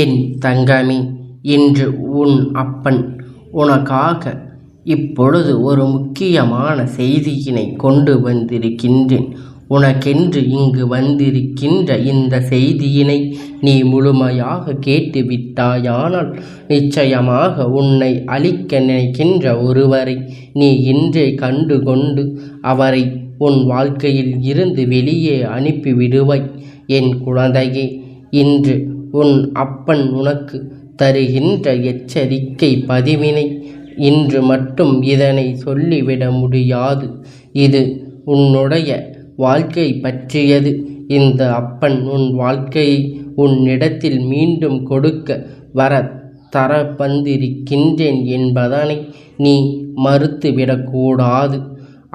என் தங்கமே, இன்று உன் அப்பன் உனக்காக இப்பொழுது ஒரு முக்கியமான செய்தியினை கொண்டு வந்திருக்கின்றேன். உனக்கென்று இங்கு வந்திருக்கின்ற இந்த செய்தியினை நீ முழுமையாக கேட்டுவிட்டாயானால் நிச்சயமாக உன்னை அழிக்க நினைக்கின்ற ஒருவரை நீ இன்றே கண்டு கொண்டு அவரை உன் வாழ்க்கையில் இருந்து வெளியே அனுப்பிவிடுவாய். என் குழந்தையே, இன்று உன் அப்பன் உனக்கு தருகின்ற எச்சரிக்கை பதிவினை இன்று மட்டும் இதனை சொல்லிவிட முடியாது. இது உன்னுடைய வாழ்க்கை பற்றியது. இந்த அப்பன் உன் வாழ்க்கையை உன்னிடத்தில் மீண்டும் கொடுக்க வர தர வந்திருக்கின்றேன் என்பதனை நீ மறுத்துவிடக்கூடாது.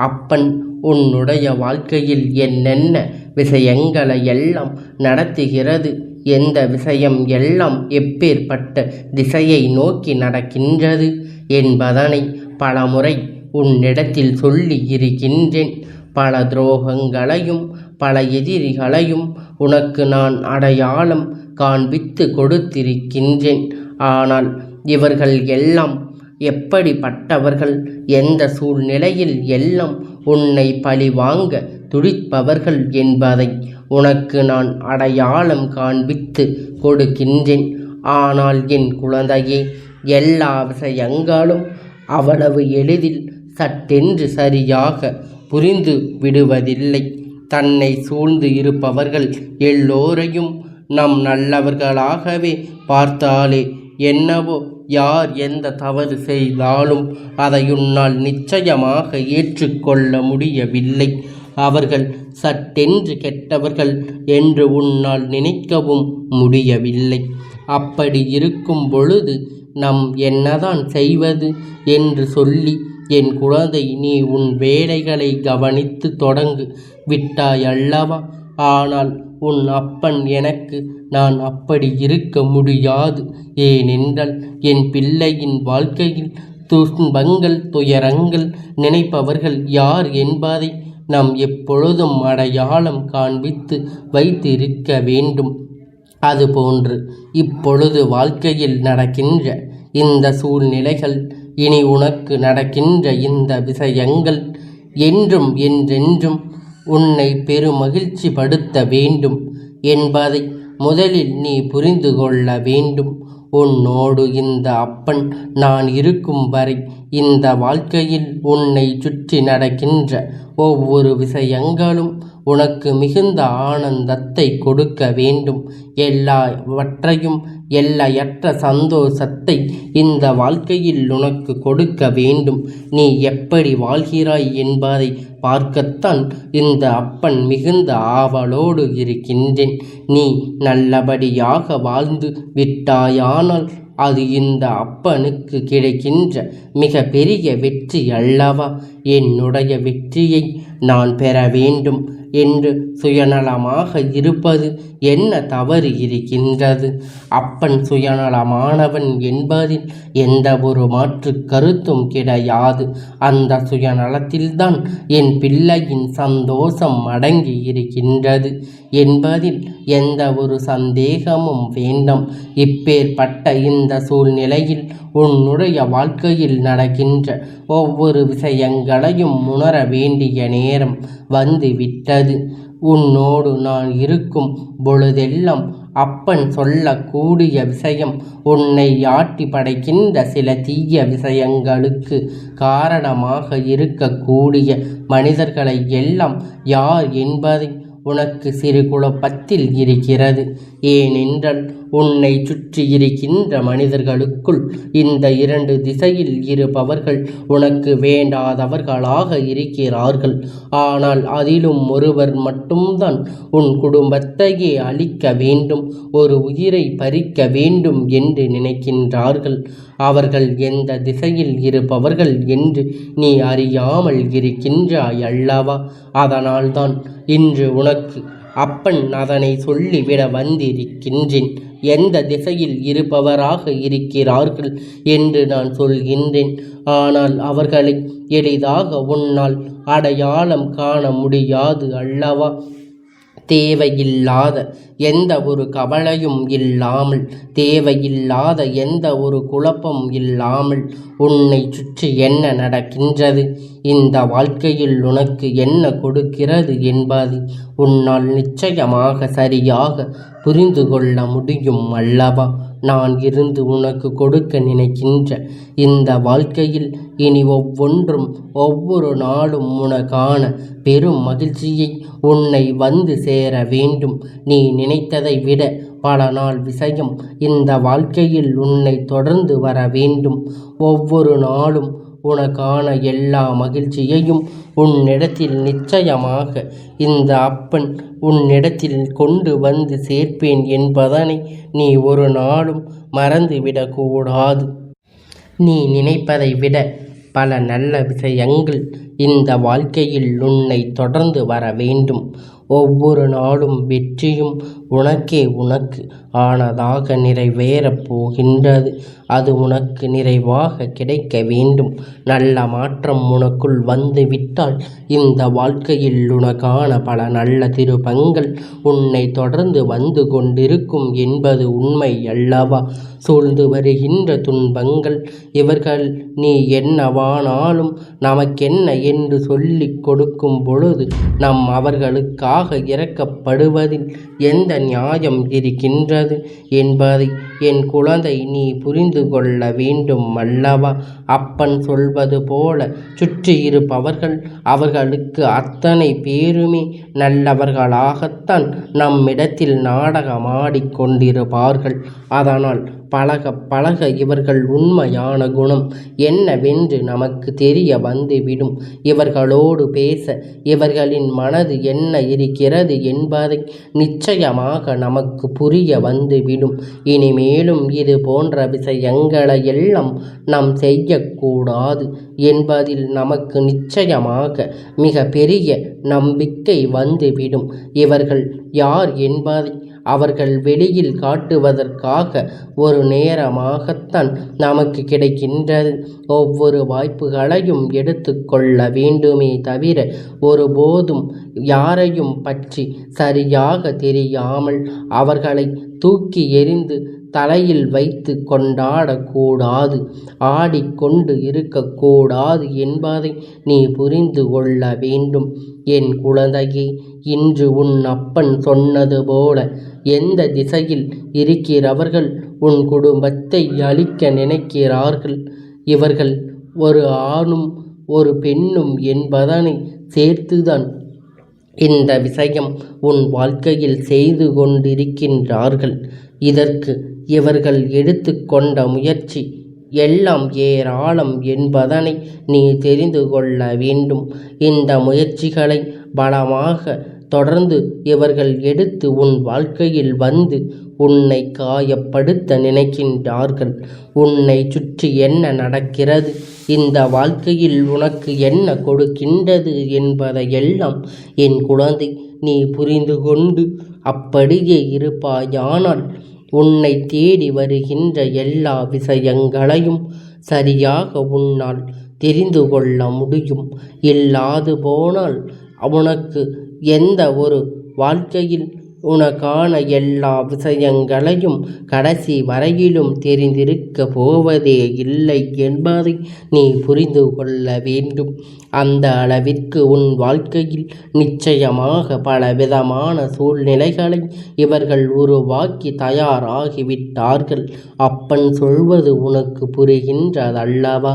அப்பன் உன்னுடைய வாழ்க்கையில் என்னென்ன விஷயங்களை எல்லாம் நடத்துகிறது, எந்த விஷயம் எல்லாம் எப்பேற்பட்ட திசையை நோக்கி நடக்கின்றது என்பதனை பலமுறை உன்னிடத்தில் சொல்லி இருக்கின்றேன். பல துரோகங்களையும் பல எதிரிகளையும் உனக்கு நான் அடையாளம் காண்பித்து கொடுத்திருக்கின்றேன். ஆனால் இவர்கள் எல்லாம் எப்படிப்பட்டவர்கள், எந்த சூழ்நிலையில் எல்லாம் உன்னை பழி வாங்க துடிப்பவர்கள் என்பதை உனக்கு நான் அடையாளம் காண்பித்து கொடுக்கின்றேன். ஆனால் என் குழந்தையே, எல்லா விஷயங்களும் அவ்வளவு எளிதில் சட்டென்று சரியாக புரிந்து விடுவதில்லை. தன்னை சூழ்ந்து இருப்பவர்கள் எல்லோரையும் நம் நல்லவர்களாகவே பார்த்தாலே என்னவோ, யார் எந்த தவறு செய்தாலும் அதை உன்னால் நிச்சயமாக ஏற்றுக்கொள்ள முடியவில்லை. அவர்கள் சட்டென்று கெட்டவர்கள் என்று உன்னால் நினைக்கவும் முடியவில்லை. அப்படி இருக்கும் பொழுது நம் என்னதான் செய்வது என்று சொல்லி என் குழந்தை, நீ உன் வேலைகளை கவனித்து தொடங்கு விட்டாய் அல்லவா? ஆனால் உன் அப்பன் எனக்கு நான் அப்படி இருக்க முடியாது. ஏனென்றால் என் பிள்ளையின் வாழ்க்கையில் துன்பங்கள் துயரங்கள் நினைப்பவர்கள் யார் என்பதை நாம் எப்பொழுதும் அடையாளம் காண்பித்து வைத்திருக்க வேண்டும். அதுபோன்று இப்பொழுது வாழ்க்கையில் நடக்கின்ற இந்த சூழ்நிலைகள், இனி உனக்கு நடக்கின்ற இந்த விஷயங்கள் என்றும் என்றென்றும் உன்னை பெருமகிழ்ச்சி படுத்த வேண்டும் என்பதை முதலில் நீ புரிந்து கொள்ள வேண்டும். உன்னோடு இந்த அப்பன் நான் இருக்கும் வரை இந்த வாழ்க்கையில் உன்னை சுற்றி நடக்கின்ற ஒவ்வொரு விஷயங்களும் உனக்கு மிகுந்த ஆனந்தத்தை கொடுக்க வேண்டும். எல்லாவற்றையும் எல்லையற்ற சந்தோஷத்தை இந்த வாழ்க்கையில் உனக்கு கொடுக்க வேண்டும். நீ எப்படி வாழ்கிறாய் என்பதை பார்க்கத்தான் இந்த அப்பன் மிகுந்த ஆவலோடு இருக்கின்றேன். நீ நல்லபடியாக வாழ்ந்து விட்டாயானால் அது இந்த அப்பனுக்கு கிடைக்கின்ற மிக பெரிய வெற்றி அல்லவா? என்னுடைய வெற்றியை நான் பெற வேண்டும் என்று சுயநலமாக இருப்பது என்ன தவறு இருக்கின்றது? அப்பன் சுயநலமானவன் என்பதில் எந்த ஒரு மாற்று கருத்தும் கிடையாது. அந்த சுயநலத்தில்தான் என் பிள்ளையின் சந்தோஷம் அடங்கி இருக்கின்றது என்பதில் எந்த ஒரு சந்தேகமும் வேண்டாம். இப்பேற்பட்ட இந்த சூழ்நிலையில் உன்னுடைய வாழ்க்கையில் நடக்கின்ற ஒவ்வொரு விஷயங்களையும் உணர வேண்டிய நேரம் வந்துவிட்டது. உன்னோடு நான் இருக்கும் பொழுதெல்லாம் அப்பன் சொல்லக்கூடிய விஷயம் உன்னை ஆட்டி படைக்கின்ற சில தீய விஷயங்களுக்கு காரணமாக இருக்கக்கூடிய மனிதர்களை எல்லாம் யார் என்பதை உனக்கு சிறு குழப்பத்தில் இருக்கிறது. ஏனென்றால் உன்னை சுற்றி இருக்கின்ற மனிதர்களுக்குள் இந்த இரண்டு திசையில் இருப்பவர்கள் உனக்கு வேண்டாதவர்களாக இருக்கிறார்கள். ஆனால் அதிலும் ஒருவர் மட்டும்தான் உன் குடும்பத்தையே அழிக்க வேண்டும், ஒரு உயிரை பறிக்க வேண்டும் என்று நினைக்கின்றார்கள். அவர்கள் எந்த திசையில் இருப்பவர்கள் என்று நீ அறியாமல் இருக்கின்றாய் அல்லவா? அதனால்தான் இன்று உனக்கு அப்பன் அதனை சொல்லிவிட வந்திருக்கின்றேன். எந்த திசையில் இருப்பவராக இருக்கிறார்கள் என்று நான் சொல்கின்றேன். ஆனால் அவர்களை எளிதாக உன்னால் அடையாளம் காண முடியாது அல்லவா? தேவையில்லாத எந்த ஒரு கவலையும் இல்லாமல், தேவையில்லாத எந்த ஒரு குழப்பம் இல்லாமல் உன்னை சுற்றி என்ன நடக்கின்றது, இந்த வாழ்க்கையில் உனக்கு என்ன கொடுக்கிறது என்பதை உன்னால் நிச்சயமாக சரியாக புரிந்து கொள்ள முடியும் அல்லவா? நான் இருந்து உனக்கு கொடுக்க நினைக்கின்ற இந்த வாழ்க்கையில் இனி ஒவ்வொன்றும் ஒவ்வொரு நாளும் உனக்கான பெரும் மகிழ்ச்சியை உன்னை வந்து சேர வேண்டும். நீ நினைத்ததை விட பல நாள் விஷயம் இந்த வாழ்க்கையில் உன்னை தொடர்ந்து வர வேண்டும். ஒவ்வொரு நாளும் உனக்கான எல்லா மகிழ்ச்சியையும் உன்னிடத்தில் நிச்சயமாக இந்த அப்பன் உன்னிடத்தில் கொண்டு வந்து சேர்ப்பேன் என்பதனை நீ ஒரு நாளும் மறந்துவிடக்கூடாது. நீ நினைப்பதை விட பல நல்ல விஷயங்கள் இந்த வாழ்க்கையில் உன்னை தொடர்ந்து வர வேண்டும். ஒவ்வொரு நாளும் வெற்றியும் உனக்கு ஆனதாக நிறைவேறப் போகின்றது. அது உனக்கு நிறைவாக கிடைக்க வேண்டும். நல்ல மாற்றம் உனக்குள் வந்து விட்டால் இந்த வாழ்க்கையில் உனக்கான பல நல்ல திருப்பங்கள் உன்னை தொடர்ந்து வந்து கொண்டிருக்கும் என்பது உண்மை அல்லவா? சூழ்ந்து வருகின்ற துன்பங்கள் இவர்கள் நீ என்னவானாலும் நமக்கென்ன என்று சொல்லிக் கொடுக்கும் பொழுது நம் அவர்களுக்காக இறக்கப்படுவதில் எந்த நியாயம் இருக்கின்றது என்பதை என் குழந்தை நீ புரிந்து கொள்ள வேண்டும் அல்லவா? அப்பன் சொல்வது போல சுற்றி இருப்பவர்கள் அவர்களுக்கு அத்தனை பேருமே நல்லவர்களாகத்தான் நம்மிடத்தில் நாடகமாடிக்கொண்டிருப்பார்கள். அதனால் பழக பழக இவர்கள் உண்மையான குணம் என்னவென்று நமக்கு தெரிய வந்துவிடும். இவர்களோடு பேச இவர்களின் மனது என்ன இருக்கிறது என்பதை நிச்சயமாக நமக்கு புரிய வந்துவிடும். இனிமேலும் இது போன்ற விஷயங்களை எல்லாம் நாம் செய்யக்கூடாது என்பதில் நமக்கு நிச்சயமாக மிக பெரிய நம்பிக்கை வந்துவிடும். இவர்கள் யார் என்பதை அவர்கள் வெளியில் காட்டுவதற்காக ஒரு நேரமாகத்தான் நமக்கு கிடைக்கின்றது. ஒவ்வொரு வாய்ப்புகளையும் எடுத்துக்கொள்ள வேண்டுமே தவிர ஒருபோதும் யாரையும் பற்றி சரியாக தெரியாமல் அவர்களை தூக்கி எறிந்து தலையில் வைத்து கொண்டாடக்கூடாது, ஆடிக்கொண்டு இருக்கக்கூடாது என்பதை நீ புரிந்து கொள்ள வேண்டும். என் குழந்தையே, இன்று உன் அப்பன் சொன்னது போல எந்த திசையில் இருக்கிறவர்கள் உன் குடும்பத்தை அழிக்க நினைக்கிறார்கள், இவர்கள் ஒரு ஆணும் ஒரு பெண்ணும் என்பதனை சேர்த்துதான் இந்த விஷயம் உன் வாழ்க்கையில் செய்து கொண்டிருக்கின்றார்கள். இதற்கு இவர்கள் எடுத்துக்கொண்ட முயற்சி எல்லாம் ஏராளம் என்பதனை நீ தெரிந்து கொள்ள வேண்டும். இந்த முயற்சிகளை பலமாக தொடர்ந்து இவர்கள் எடுத்து உன் வாழ்க்கையில் வந்து உன்னை காயப்படுத்த நினைக்கின்றார்கள். உன்னை சுற்றி என்ன நடக்கிறது, இந்த வாழ்க்கையில் உனக்கு என்ன கொடுக்கின்றது என்பதையெல்லாம் என் குழந்தை நீ புரிந்து கொண்டு அப்படியே இருப்பாயானால் உன்னை தேடி வருகின்ற எல்லா விஷயங்களையும் சரியாக உன்னால் தெரிந்து கொள்ள முடியும். இல்லாது போனால் உனக்கு எந்த ஒரு வாழ்க்கையில் உனக்கான எல்லா விஷயங்களையும் கடைசி வரையிலும் தெரிந்திருக்க போவதே இல்லை என்பதை நீ புரிந்து கொள்ள வேண்டும். அந்த அளவிற்கு உன் வாழ்க்கையில் நிச்சயமாக பலவிதமான சூழ்நிலைகளை இவர்கள் உருவாக்கி தயாராகிவிட்டார்கள். அப்பன் சொல்வது உனக்கு புரிகின்றதல்லவா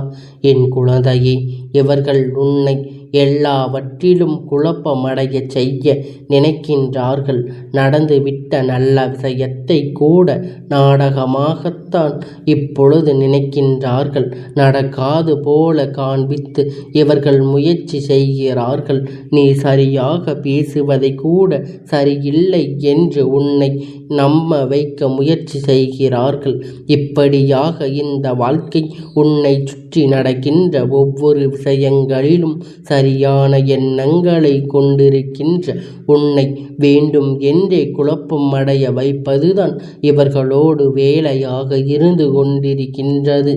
என் குழந்தையே? இவர்கள் உன்னை எல்லாவற்றிலும் குழப்பமடைய செய்ய நினைக்கின்றார்கள். நடந்துவிட்ட நல்ல விஷயத்தை கூட நாடகமாகத்தான் இப்பொழுது நினைக்கின்றார்கள். நடக்காது போல காண்பித்து இவர்கள் முயற்சி செய்கிறார்கள். நீ சரியாக பேசுவதை கூட சரியில்லை என்று உன்னை நம்ப வைக்க முயற்சி செய்கிறார்கள். இப்படியாக இந்த வாழ்க்கை உன்னை சுற்றி நடக்கின்ற ஒவ்வொரு விஷயங்களிலும் சரியான எண்ணங்களை கொண்டிருக்கின்ற உன்னை வேண்டும் என்றே குழப்பம் அடைய வைப்பதுதான் இவர்களோடு வேலையாக இருந்து கொண்டிருக்கின்றது.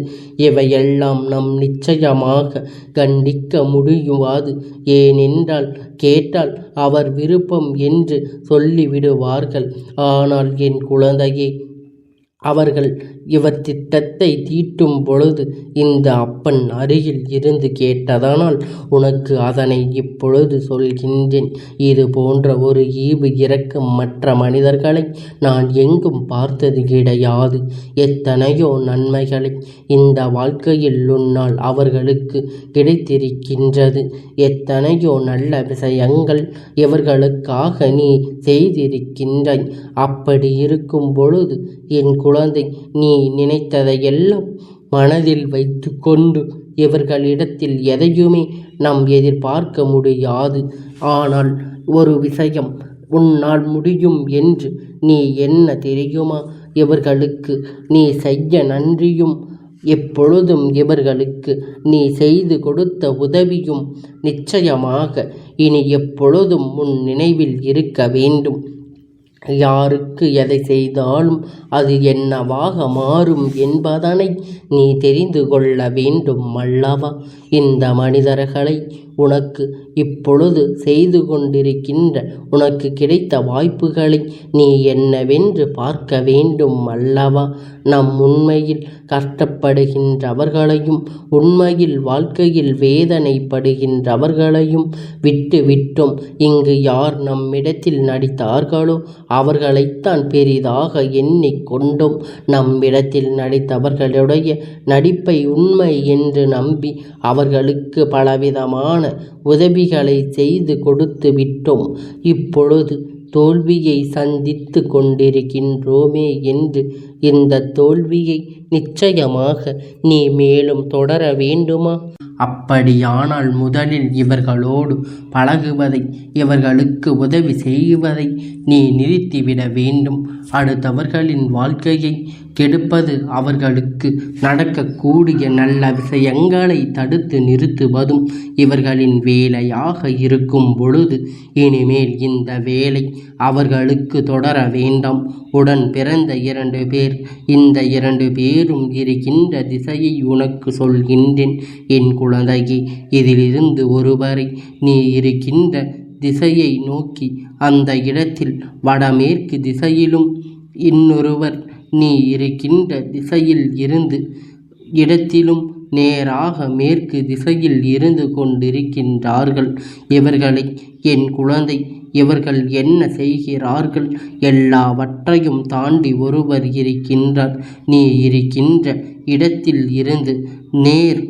இவையெல்லாம் நம் நிச்சயமாக கண்டிக்க முடியாது. ஏனென்றால் கேட்டால் அவர் விருப்பம் என்று சொல்லிவிடுவார்கள். ஆனால் என் குழந்தையே, அவர்கள் இவர் திட்டத்தை தீட்டும் பொழுது இந்த அப்பன் அருகில் இருந்து கேட்டதனால் உனக்கு அதனை இப்பொழுது சொல்கின்றேன். இது போன்ற ஒரு ஈவு இரக்கம் மற்ற மனிதர்களை நான் எங்கும் பார்த்தது கிடையாது. எத்தனையோ நன்மைகளை இந்த வாழ்க்கையில் உன்னால் அவர்களுக்கு கிடைத்திருக்கின்றது. எத்தனையோ நல்ல விஷயங்கள் இவர்களுக்காக நீ செய்திருக்கின்றாய். அப்படி இருக்கும் பொழுது என் குழந்தை, நீ நினைத்ததையெல்லாம் மனதில் வைத்து கொண்டு இவர்களிடத்தில் எதையுமே நாம் எதிர்பார்க்க முடியாது. ஆனால் ஒரு விஷயம் உன்னால் முடியும் என்று நீ என்ன தெரியுமா? இவர்களுக்கு நீ செய்ய நன்றியும் எப்பொழுதும் இவர்களுக்கு நீ செய்து கொடுத்த உதவியும் நிச்சயமாக இனி எப்பொழுதும் உன் நினைவில் இருக்க வேண்டும். யாருக்கு எதை செய்தாலும் அது என்னவாக மாறும் என்பதனை நீ தெரிந்து கொள்ள வேண்டும் அல்லவா? இந்த மனிதர்களை உனக்கு இப்பொழுது செய்து கொண்டிருக்கின்ற உனக்கு கிடைத்த வாய்ப்புகளை நீ என்னவென்று பார்க்க வேண்டும் அல்லவா? நம் உண்மையில் கஷ்டப்படுகின்றவர்களையும் உண்மையில் வாழ்க்கையில் வேதனைப்படுகின்றவர்களையும் விட்டு விட்டோம். இங்கு யார் நம்மிடத்தில் நடித்தார்களோ அவர்களைத்தான் பெரிதாக எண்ணிக்கொண்டோம். நம்மிடத்தில் நடித்தவர்களுடைய நடிப்பை உண்மை என்று நம்பி அவர்களுக்கு பலவிதமான உதவிகளை செய்து கொடுத்து விட்டோம். இப்பொழுது தோல்வியை சந்தித்து கொண்டிருக்கின்றோமே என்று இந்த தோல்வியை நிச்சயமாக நீ மேலும் தொடர வேண்டுமா? அப்படியானால் முதலில் இவர்களோடு பழகுவதை, இவர்களுக்கு உதவி செய்வதை நீ நிறுத்திவிட வேண்டும். அடுத்தவர்களின் வாழ்க்கையை கெடுப்பது, அவர்களுக்கு நடக்கக்கூடிய நல்ல விஷயங்களை தடுத்து நிறுத்துவதும் இவர்களின் வேலையாக இருக்கும் பொழுது இனிமேல் இந்த வேலை அவர்களுக்கு தொடர வேண்டாம். உடன் பிறந்த 2 பேர், இந்த 2 பேரும் இருக்கின்ற திசையை உனக்கு சொல்கின்றேன் என் குழந்தையே. இதிலிருந்து ஒருவரை நீ இருக்கின்ற திசையை நோக்கி அந்த இடத்தில் வடமேற்கு திசையிலும், இன்னொருவர் நீ இருக்கின்ற திசையில் இருந்து இடத்திலும் நேராக மேற்கு திசையில் இருந்து கொண்டிருக்கின்றார்கள். இவர்களை என் குழந்தை, இவர்கள் என்ன செய்கிறார்கள்? எல்லாவற்றையும் தாண்டி ஒருவர் இருக்கின்றார். நீ இருக்கின்ற இடத்தில் இருந்து நேர்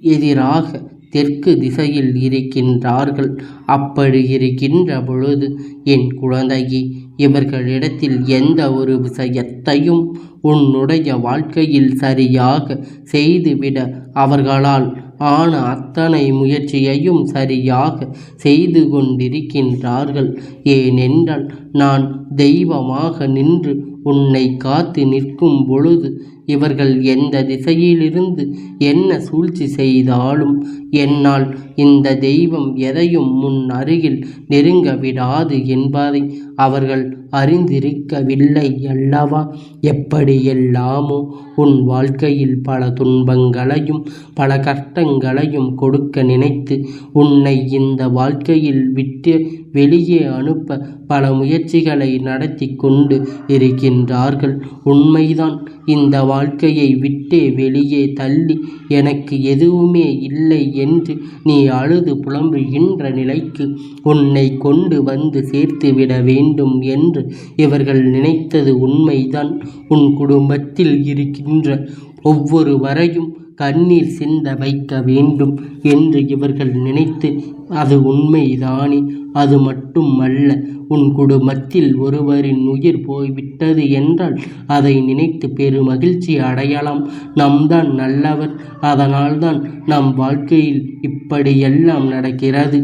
எதிராக தெற்கு திசையில் இருக்கின்றார்கள். அப்படி இருக்கின்ற பொழுது என் குழந்தையே, இவர்களிடத்தில் எந்த ஒரு விஷயத்தையும் உன்னுடைய வாழ்க்கையில் சரியாக செய்துவிட அவர்களால் ஆன அத்தனை முயற்சியையும் சரியாக செய்து கொண்டிருக்கின்றார்கள். ஏனென்றால் நான் தெய்வமாக நின்று உன்னை காத்து நிற்கும் பொழுது இவர்கள் எந்த திசையிலிருந்து என்ன சூழ்ச்சி செய்தாலும் என்னால் இந்த தெய்வம் எதையும் முன் அருகில் நெருங்க விடாது என்பதை அவர்கள் அறிந்திருக்கவில்லை அல்லவா? எப்படியெல்லாமோ உன் வாழ்க்கையில் பல துன்பங்களையும் பல கஷ்டங்களையும் கொடுக்க நினைத்து உன்னை இந்த வாழ்க்கையில் விட்டு வெளியே அனுப்ப பல முயற்சிகளை நடத்தி கொண்டு இருக்கின்றார்கள். உண்மைதான், இந்த வாழ்க்கையை விட்டே வெளியே தள்ளி எனக்கு எதுவுமே இல்லை என்று நீ அழுது புலம்புகின்ற நிலைக்கு உன்னை கொண்டு வந்து சேர்த்துவிட வேண்டும் என்று இவர்கள் நினைத்தது உண்மைதான். உன் குடும்பத்தில் இருக்கின்ற ஒவ்வொருவரையும் கண்ணீர் சிந்த வைக்க வேண்டும் என்று இவர்கள் நினைத்து, அது உண்மைதானே? அது மட்டுமல்ல, உன் குடும்பத்தில் ஒருவரின் உயிர் போய்விட்டது என்றால் அதை நினைத்து பெருமகிழ்ச்சி அடையலாம். நாம் தான் நல்லவர், அதனால்தான் நம் வாழ்க்கையில் இப்படியெல்லாம் நடக்கிறது.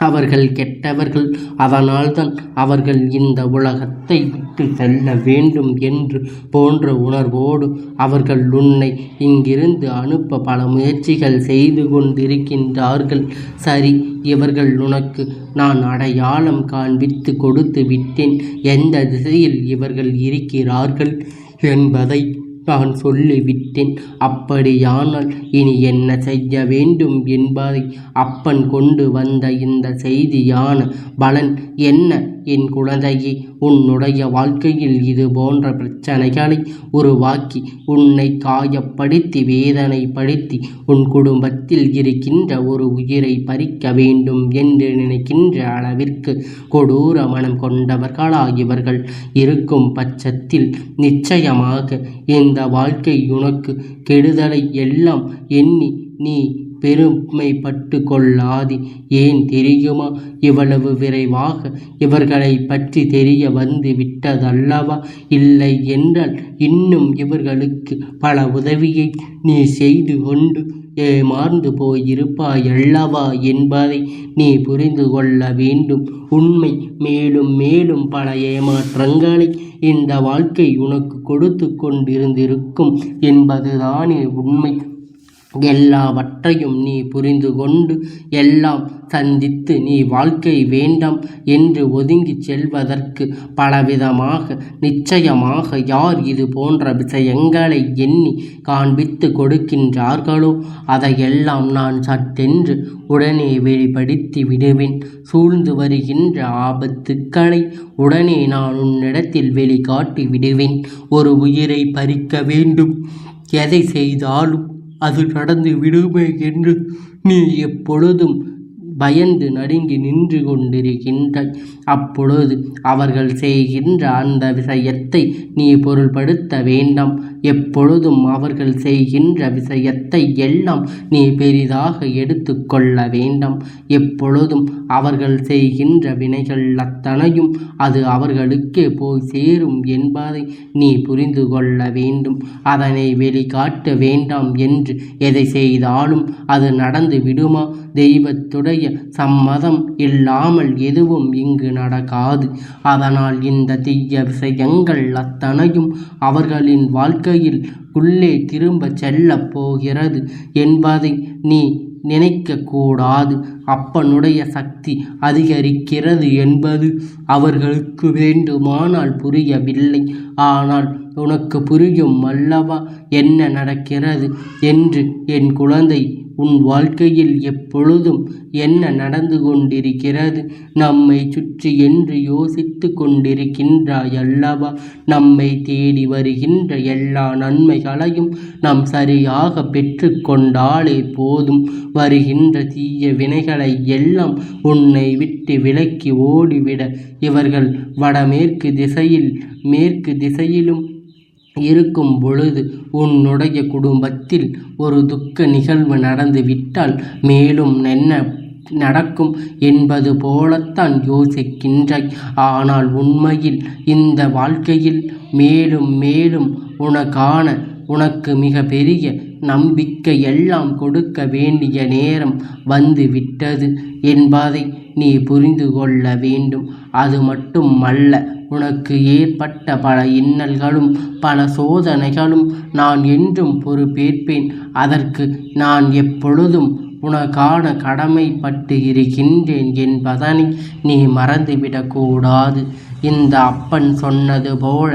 அவர்கள் கெட்டவர்கள். அதனால்தான் அவர்கள் இந்த உலகத்தை விட்டு செல்ல வேண்டும் என்று போன்ற உணர்வோடு அவர்கள் உன்னை இங்கிருந்து அனுப்ப பல முயற்சிகள் செய்து கொண்டிருக்கின்றார்கள். சரி, இவர்கள் உனக்கு நான் அடையாளம் காண்பித்து கொடுத்து விட்டேன். எந்த திசையில் இவர்கள் இருக்கிறார்கள் என்பதை நான் சொல்லிவிட்டேன். அப்படியானால் இனி என்ன செய்ய வேண்டும் என்பதை அப்பன் கொண்டு வந்த இந்த செய்தியான பலன் என்ன? என் குழந்தையே, உன்னுடைய வாழ்க்கையில் இது போன்ற பிரச்சனைகளை உருவாக்கி உன்னை காயப்படுத்தி வேதனைப்படுத்தி உன் குடும்பத்தில் இருக்கின்ற ஒரு உயிரை பறிக்க வேண்டும் என்று நினைக்கின்ற அளவிற்கு கொடூர மனம் கொண்டவர்களா இவர்கள் இருக்கும் பட்சத்தில் நிச்சயமாக இந்த வாழ்க்கை உனக்கு கெடுதலை எல்லாம் எண்ணி நீ பெருமைப்பட்டு கொள்ளாதே. ஏன் தெரியுமா? இவ்வளவு விரைவாக இவர்களை பற்றி தெரிய வந்து விட்டதல்லவா? இல்லை என்றால் இன்னும் இவர்களுக்கு பல உதவியை நீ செய்து கொண்டு ஏமாந்து போயிருப்பாயல்லவா என்பதை நீ புரிந்து கொள்ள வேண்டும். உண்மை. மேலும் மேலும் பல ஏமாற்றங்களை இந்த வாழ்க்கை உனக்கு கொடுத்து கொண்டிருந்திருக்கும் என்பதுதானே உண்மை. எல்லாவற்றையும் நீ புரிந்து கொண்டு எல்லாம் சந்தித்து நீ வாழ்க்கை வேண்டாம் என்று ஒதுங்கி செல்வதற்கு பலவிதமாக நிச்சயமாக யார் இது போன்ற விஷயங்களை எண்ணி காண்பித்து கொடுக்கின்றார்களோ அதையெல்லாம் நான் சட்டென்று உடனே வெளிப்படுத்தி விடுவேன். சூழ்ந்து வருகின்ற ஆபத்துக்களை உடனே நான் உன்னிடத்தில் வெளிக்காட்டி விடுவேன். ஒரு உயிரை பறிக்க வேண்டும், எதை செய்தாலும் அது நடந்து விடுமே என்று நீ எப்பொழுதும் பயந்து நடுங்கி நின்று கொண்டிருக்கின்றாய். அப்பொழுது அவர்கள் செய்கின்ற அந்த விஷயத்தை நீ பொருள்படுத்த வேண்டாம். எப்பொழுதும் அவர்கள் செய்கின்ற விஷயத்தை எல்லாம் நீ பெரிதாக எடுத்து கொள்ள வேண்டாம். எப்பொழுதும் அவர்கள் செய்கின்ற வினைகள் அத்தனையும் அது அவர்களுக்கே போய் சேரும் என்பதை நீ புரிந்து கொள்ள வேண்டும். அதனை வெளிக்காட்ட வேண்டாம் என்று எதை செய்தாலும் அது நடந்து விடுமா? தெய்வத்துடைய சம்மதம் இல்லாமல் எதுவும் இங்கு நடக்காது. அதனால் இந்த தீய விஷயங்கள் அத்தனையும் அவர்களின் வாழ்க்கையில் உள்ளே திரும்ப செல்லப் போகிறது என்பதை நீ நினைக்கக்கூடாது. அப்பனுடைய சக்தி அதிகரிக்கிறது என்பது அவர்களுக்கு வேண்டுமானால் புரியவில்லை. ஆனால் உனக்கு புரியும் அல்லவா என்ன நடக்கிறது என்று? என் குழந்தை, உன் வாழ்க்கையில் எப்பொழுதும் என்ன நடந்து கொண்டிருக்கிறது நம்மை சுற்றி என்று யோசித்து கொண்டிருக்கின்றாய் அல்லவா? நம்மை தேடி வருகின்ற எல்லா நன்மைகளையும் நாம் சரியாக பெற்று கொண்டாலே போதும். வருகின்ற தீய வினைகளை எல்லாம் உன்னை விட்டு விலக்கி ஓடிவிட இவர்கள் வடமேற்கு திசையில் மேற்கு திசையிலும் இருக்கும் பொழுது உன்னுடைய குடும்பத்தில் ஒரு துக்க நிகழ்வு நடந்து விட்டால் மேலும் என்ன நடக்கும் என்பது போலத்தான் யோசிக்கின்றாய். ஆனால் உண்மையில் இந்த வாழ்க்கையில் மேலும் மேலும் உனக்கு மிக பெரிய நம்பிக்கை எல்லாம் கொடுக்க வேண்டிய நேரம் வந்து விட்டது என்பதை நீ புரிந்து கொள்ள வேண்டும். அது மட்டுமல்ல, உனக்கு ஏற்பட்ட பல இன்னல்களும் பல சோதனைகளும் நான் என்றும் பொறுப்பேற்பேன். அதற்கு நான் எப்பொழுதும் உனக்கான கடமைப்பட்டு இருக்கின்றேன் என்பதனை நீ மறந்துவிடக்கூடாது. இந்த அப்பன் சொன்னது போல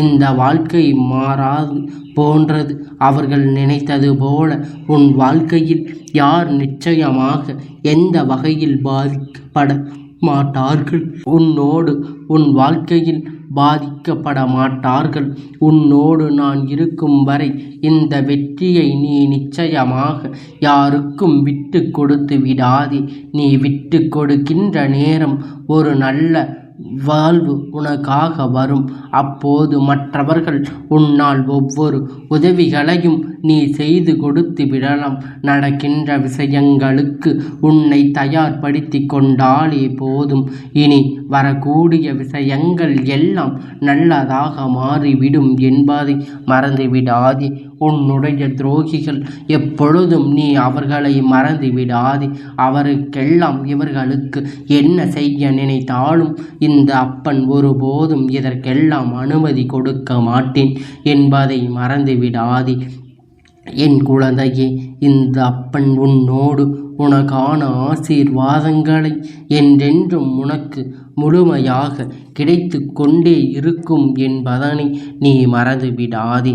இந்த வாழ்க்கை மாறாது போன்றது. அவர்கள் நினைத்தது போல உன் வாழ்க்கையில் யார் நிச்சயமாக எந்த வகையில் பாதிக்கப்பட மாட்டார்கள். உன் வாழ்க்கையில் பாதிக்கப்பட மாட்டார்கள். உன்னோடு நான் இருக்கும் வரை இந்த வெற்றியை நீ நிச்சயமாக யாருக்கும் விட்டு கொடுத்து விடாதே. நீ விட்டு கொடுக்கின்ற நேரம் ஒரு நல்ல வாழ்வு உனக்காக வரும். அப்போது மற்றவர்கள் உன்னால் ஒவ்வொரு உதவிகளையும் நீ செய்து கொடுத்து விடலாம். நடக்கின்ற விஷயங்களுக்கு உன்னை தயார்படுத்தி கொண்டாலே போதும். இனி வரக்கூடிய விஷயங்கள் எல்லாம் நல்லதாக மாறிவிடும் என்பதை மறந்துவிடாதே. உன்னுடைய துரோகிகள். எப்பொழுதும் நீ அவர்களை மறந்து விடாதே. அவருக்கெல்லாம் இவர்களுக்கு என்ன செய்ய நினைத்தாலும் இந்த அப்பன் ஒருபோதும் இதற்கெல்லாம் அனுமதி கொடுக்க மாட்டேன் என்பதை மறந்து விடாதே. என் குழந்தையே, இந்த அப்பன் உன்னோடு உனக்கான ஆசீர்வாதங்களை என்றென்றும் உனக்கு முழுமையாக கிடைத்து கொண்டே இருக்கும் என்பதனை நீ மறந்து விடாதே.